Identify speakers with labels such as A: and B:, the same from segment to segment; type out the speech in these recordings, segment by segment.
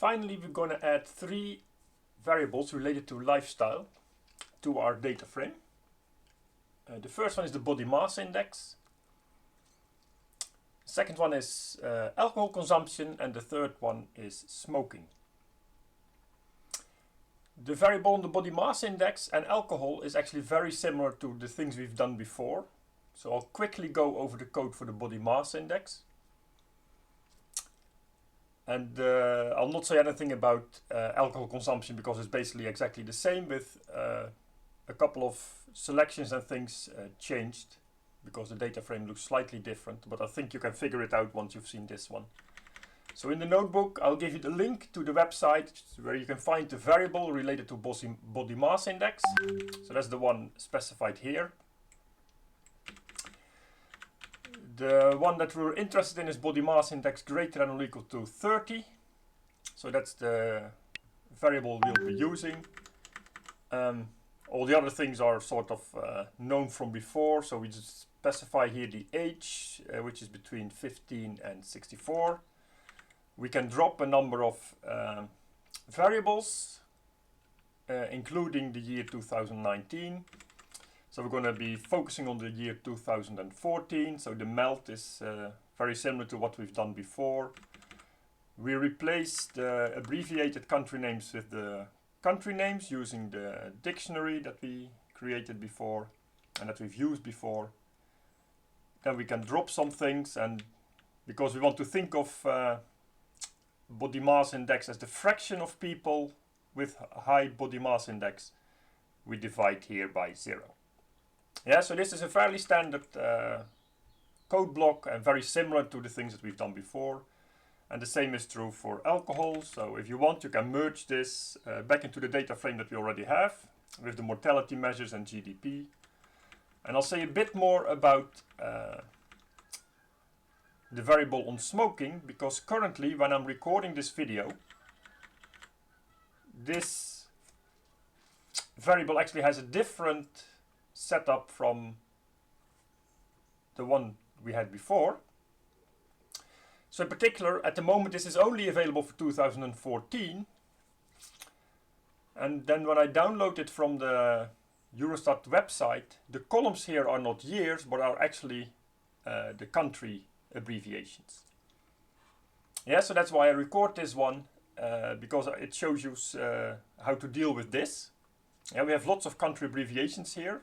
A: Finally, we're going to add 3 variables related to lifestyle to our data frame. The first one is the body mass index. The second one is alcohol consumption, and the third one is smoking. The variable on the body mass index and alcohol is actually very similar to the things we've done before. So I'll quickly go over the code for the body mass index. And I'll not say anything about alcohol consumption because it's basically exactly the same, with a couple of selections and things changed because the data frame looks slightly different, but I think you can figure it out once you've seen this one. So in the notebook, I'll give you the link to the website where you can find the variable related to body mass index. So that's the one specified here. The one that we're interested in is body mass index greater than or equal to 30. So that's the variable we'll be using. All the other things are sort of known from before, so we just specify here the age, which is between 15 and 64. We can drop a number of variables, including the year 2019. So we're going to be focusing on the year 2014. So the melt is very similar to what we've done before. We replace the abbreviated country names with the country names using the dictionary that we created before and that we've used before. Then we can drop some things, and because we want to think of body mass index as the fraction of people with high body mass index, we divide here by 0. Yeah, so this is a fairly standard code block and very similar to the things that we've done before. And the same is true for alcohol. So if you want, you can merge this back into the data frame that we already have with the mortality measures and GDP. And I'll say a bit more about the variable on smoking, because currently when I'm recording this video, this variable actually has a different setup from the one we had before. So in particular, at the moment this is only available for 2014, and then when I download it from the Eurostat website, the columns here are not years but are actually the country abbreviations. Yeah, so that's why I record this one, because it shows you how to deal with this. Yeah, we have lots of country abbreviations here.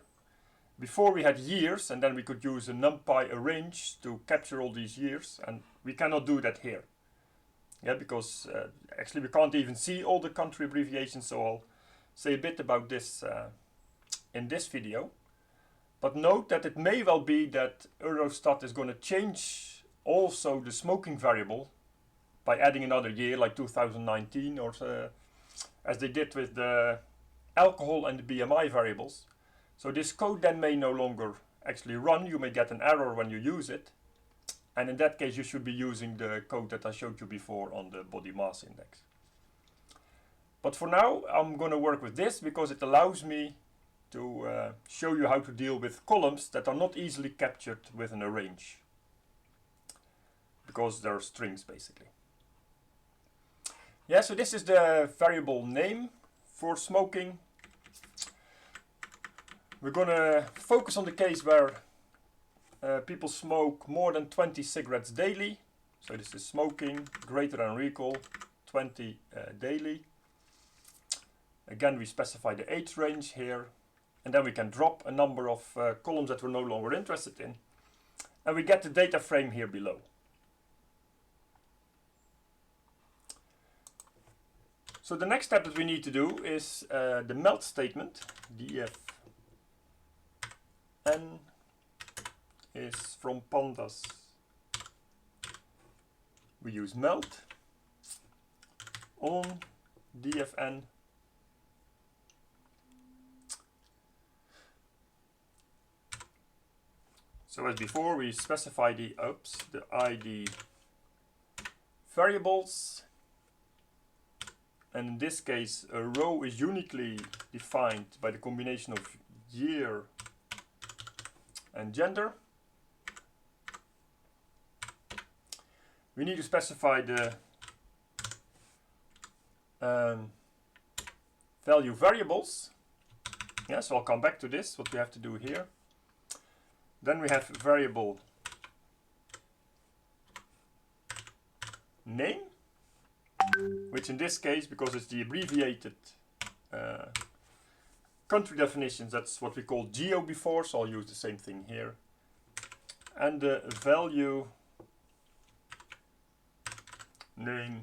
A: Before we had years, and then we could use a NumPy arrange to capture all these years, and we cannot do that here. Yeah, because actually we can't even see all the country abbreviations, so I'll say a bit about this in this video. But note that it may well be that Eurostat is going to change also the smoking variable by adding another year, like 2019, or as they did with the alcohol and the BMI variables. So this code then may no longer actually run. You may get an error when you use it. And in that case, you should be using the code that I showed you before on the body mass index. But for now, I'm going to work with this because it allows me to show you how to deal with columns that are not easily captured with an arrange, because they're strings basically. Yeah, so this is the variable name for smoking. We're going to focus on the case where people smoke more than 20 cigarettes daily. So this is smoking greater than or equal 20 daily. Again, we specify the age range here, and then we can drop a number of columns that we're no longer interested in, and we get the data frame here below. So the next step that we need to do is the melt statement. df n is from pandas. We use melt on dfn. So as before, we specify the ID variables, and in this case a row is uniquely defined by the combination of year and gender. We need to specify the value variables. Yeah, so I'll come back to this, what we have to do here. Then we have variable name, which in this case, because it's the abbreviated country definitions, that's what we called geo before, so I'll use the same thing here. And the value name,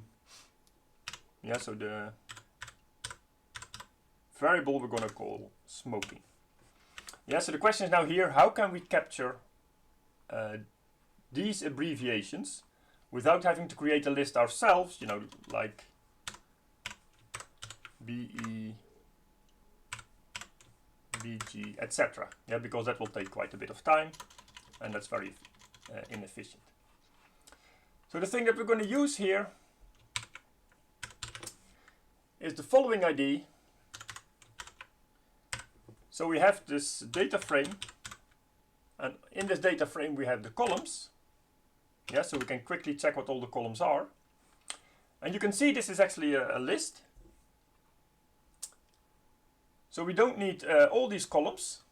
A: yeah, so the variable we're going to call smoking. Yeah, so the question is now here, how can we capture these abbreviations without having to create a list ourselves, you know, like BE, BG, etc. Yeah, because that will take quite a bit of time and that's very inefficient. So the thing that we're going to use here is the following ID. So we have this data frame, and in this data frame we have the columns. Yeah, so we can quickly check what all the columns are. And you can see this is actually a list. So we don't need all these columns.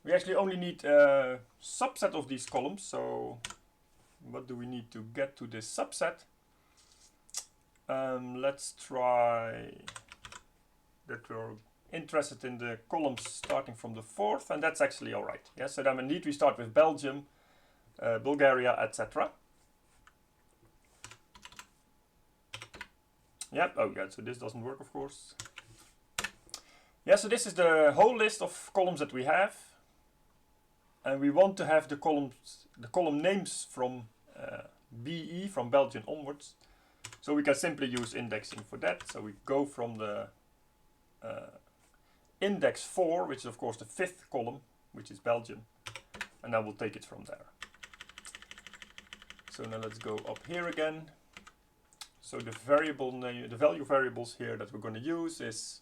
A: We actually only need a subset of these columns. So what do we need to get to this subset? Let's try that we're interested in the columns starting from the 4th, and that's actually all right. Yeah, so then indeed we start with Belgium, Bulgaria, etc. Yep, oh yeah, so this doesn't work, of course. Yeah, so this is the whole list of columns that we have, and we want to have the column names from BE, from Belgium onwards. So we can simply use indexing for that. So we go from the index 4, which is of course the 5th column, which is Belgium, and then we'll take it from there. So now let's go up here again. So the variable name, the value variables here that we're going to use is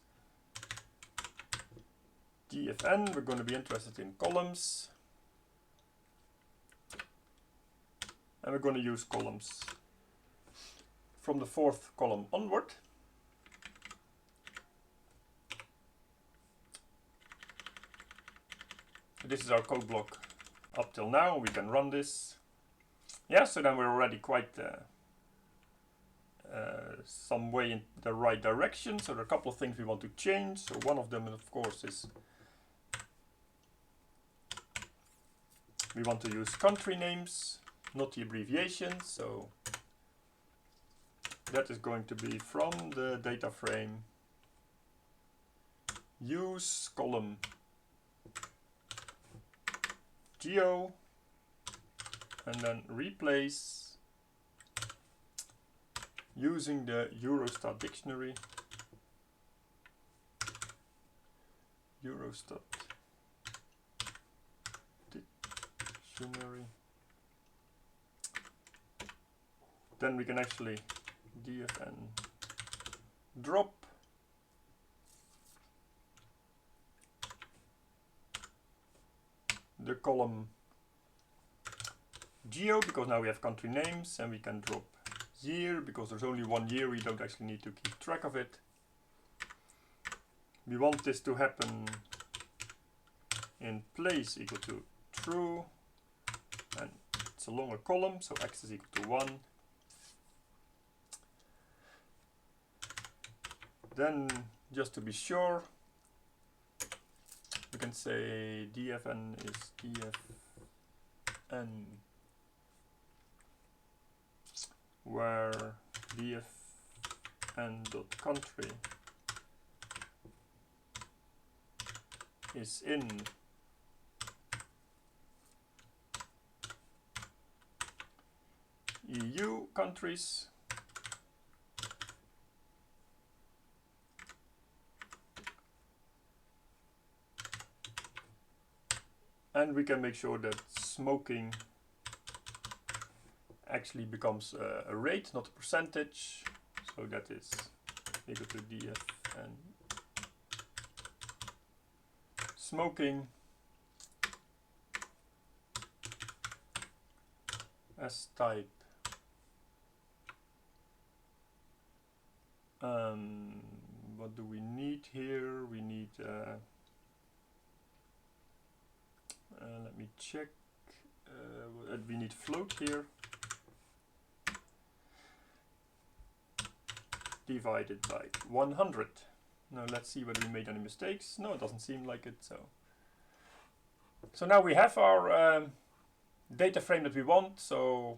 A: DFN. We're going to be interested in columns, and we're going to use columns from the 4th column onward. This is our code block up till now. We can run this. Yeah, so then we're already quite some way in the right direction. So there are a couple of things we want to change. So one of them, of course, is we want to use country names, not the abbreviations. So that is going to be from the data frame use column geo, and then replace using the Eurostat dictionary. Eurostat dictionary. Then we can actually DFN drop the column geo, because now we have country names, and we can drop year, because there's only one year, we don't actually need to keep track of it. We want this to happen in place equal to true, and it's a longer column, so x is equal to 1. Then, just to be sure, we can say dfn is dfn where dfn.country is in EU countries, and we can make sure that smoking actually becomes a rate, not a percentage. So that is equal to dfn smoking as type what do we need here? We need, let me check, we need float here, divided by 100. Now let's see whether we made any mistakes. No, it doesn't seem like it. So now we have our data frame that we want. So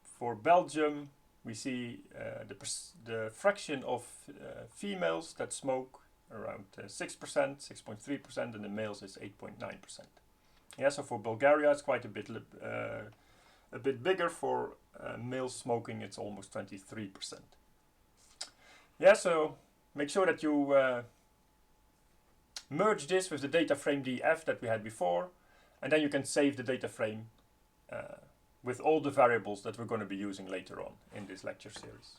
A: for Belgium, we see the fraction of females that smoke around 6%, 6.3%, and the males is 8.9%. Yeah, so for Bulgaria, it's quite a bit bigger. For males smoking, it's almost 23%. Yeah, so make sure that you merge this with the data frame df that we had before, and then you can save the data frame with all the variables that we're going to be using later on in this lecture series.